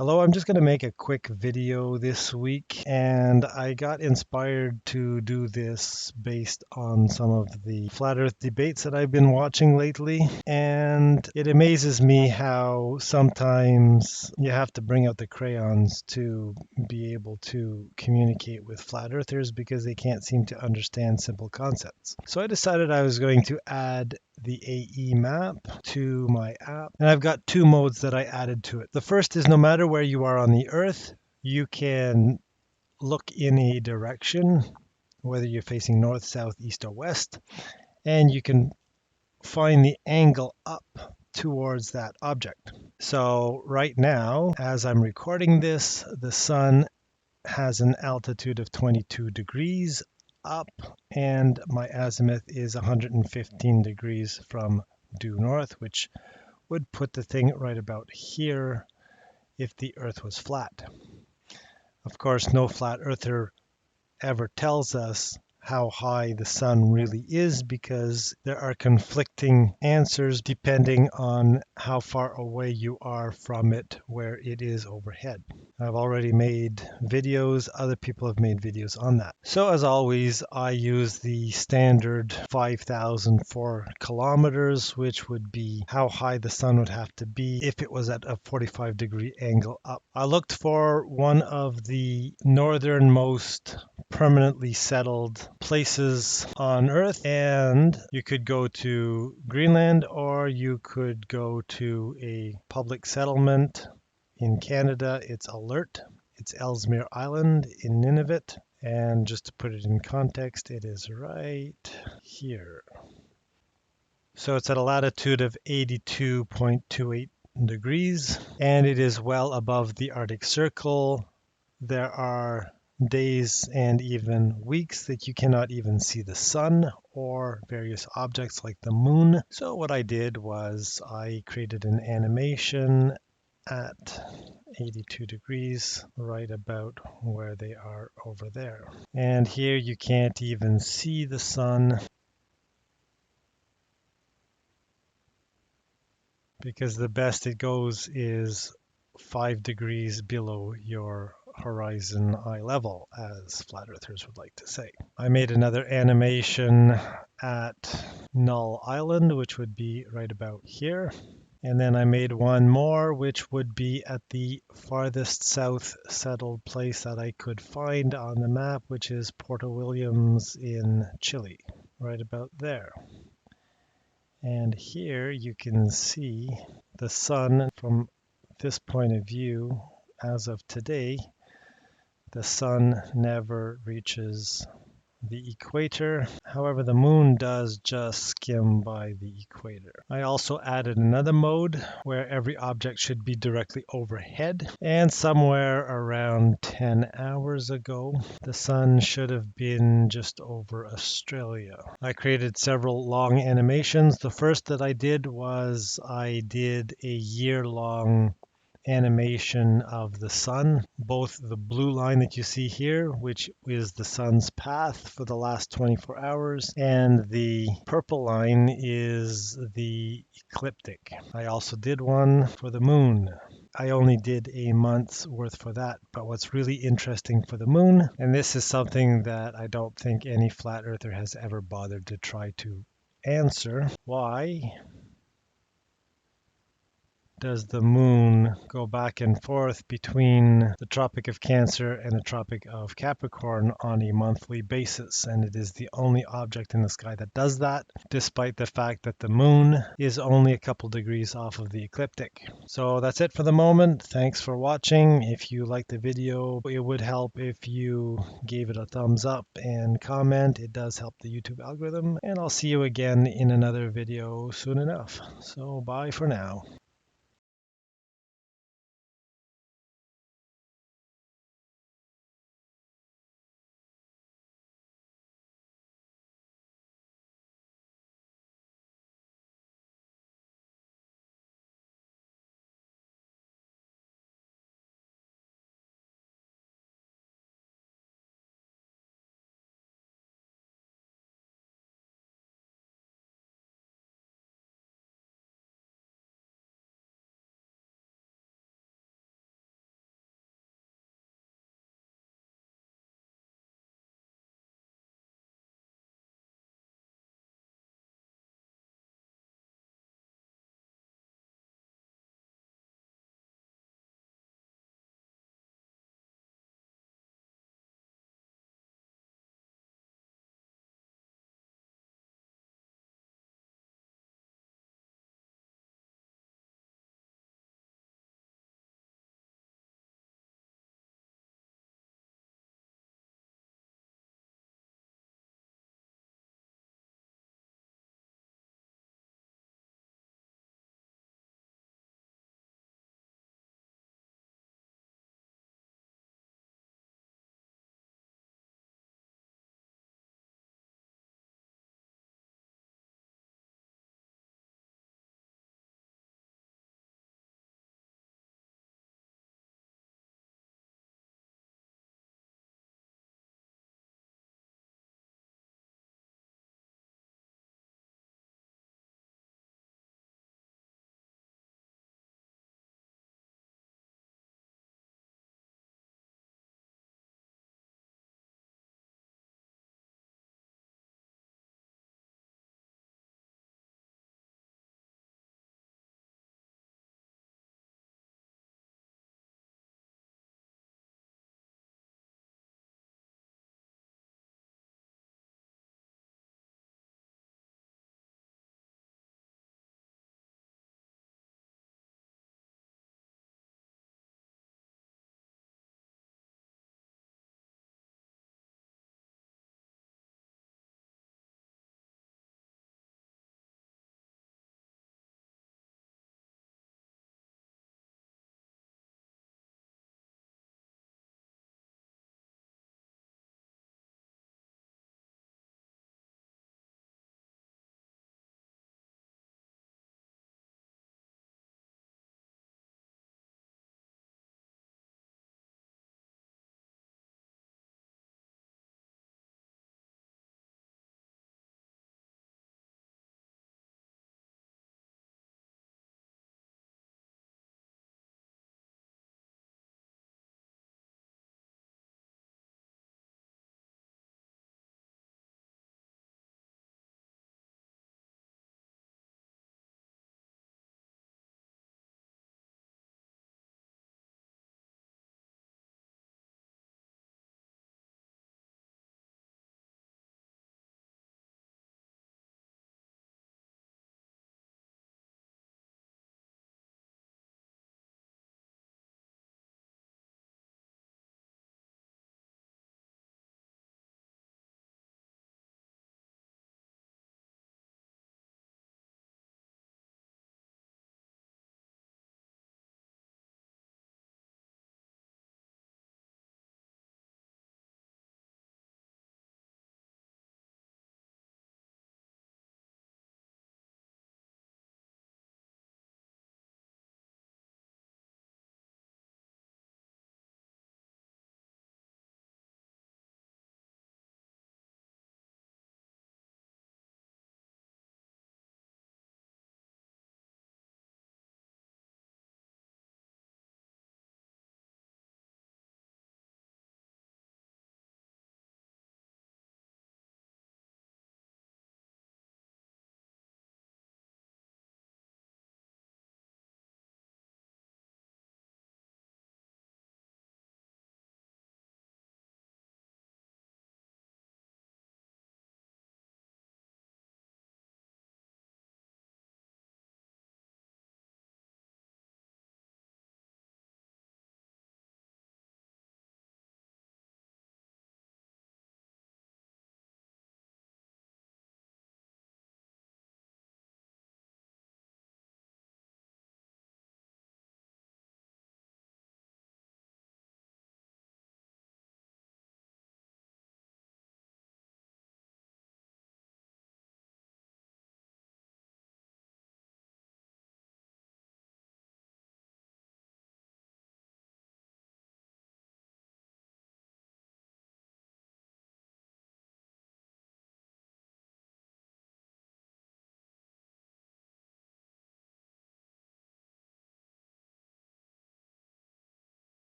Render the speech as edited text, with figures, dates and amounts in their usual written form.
Hello, I'm just going to make a quick video this week, and I got inspired to do this based on some of the flat earth debates that I've been watching lately. And it amazes me how sometimes you have to bring out the crayons to be able to communicate with flat earthers because they can't seem to understand simple concepts. So I decided I was going to add the AE map to my app, and I've got two modes that I added to it. The first is no matter where you are on the earth, you can look in a direction, whether you're facing north, south, east, or west, and you can find the angle up towards that object. So right now, as I'm recording this, the sun has an altitude of 22 degrees up, and my azimuth is 115 degrees from due north, which would put the thing right about here if the earth was flat. Of course, no flat earther ever tells us how high the sun really is because there are conflicting answers depending on how far away you are from it where it is overhead. I've already made videos, other people have made videos on that. So as always, I use the standard 5,004 kilometers, which would be how high the sun would have to be if it was at a 45-degree angle up. I looked for one of the northernmost permanently settled places on Earth, and you could go to Greenland or you could go to a public settlement. In Canada, it's Alert. It's Ellesmere Island in Nunavut. And just to put it in context, it is right here. So it's at a latitude of 82.28 degrees, and it is well above the Arctic Circle. There are days and even weeks that you cannot even see the sun or various objects like the moon. So what I did was I created an animation at 82 degrees, right about where they are over there. And here you can't even see the sun because the best it goes is 5 degrees below your horizon eye level, as flat earthers would like to say. I made another animation at Null Island, which would be right about here. And then I made one more, which would be at the farthest south settled place that I could find on the map, which is Puerto Williams in Chile, right about there. And here you can see the sun from this point of view. As of today, the sun never reaches the equator. However, the moon does just skim by the equator. I also added another mode where every object should be directly overhead. And somewhere around 10 hours ago, the sun should have been just over Australia. I created several long animations. The first that I did was I did a year-long animation of the sun, both the blue line that you see here, which is the sun's path for the last 24 hours, and the purple line is the ecliptic. I also did one for the moon. I only did a month's worth for that, but what's really interesting for the moon, and this is something that I don't think any flat earther has ever bothered to try to answer, why does the moon go back and forth between the Tropic of Cancer and the Tropic of Capricorn on a monthly basis? And it is the only object in the sky that does that, despite the fact that the moon is only a couple degrees off of the ecliptic. So that's it for the moment. Thanks for watching. If you liked the video, it would help if you gave it a thumbs up and comment. It does help the YouTube algorithm. And I'll see you again in another video soon enough. So bye for now.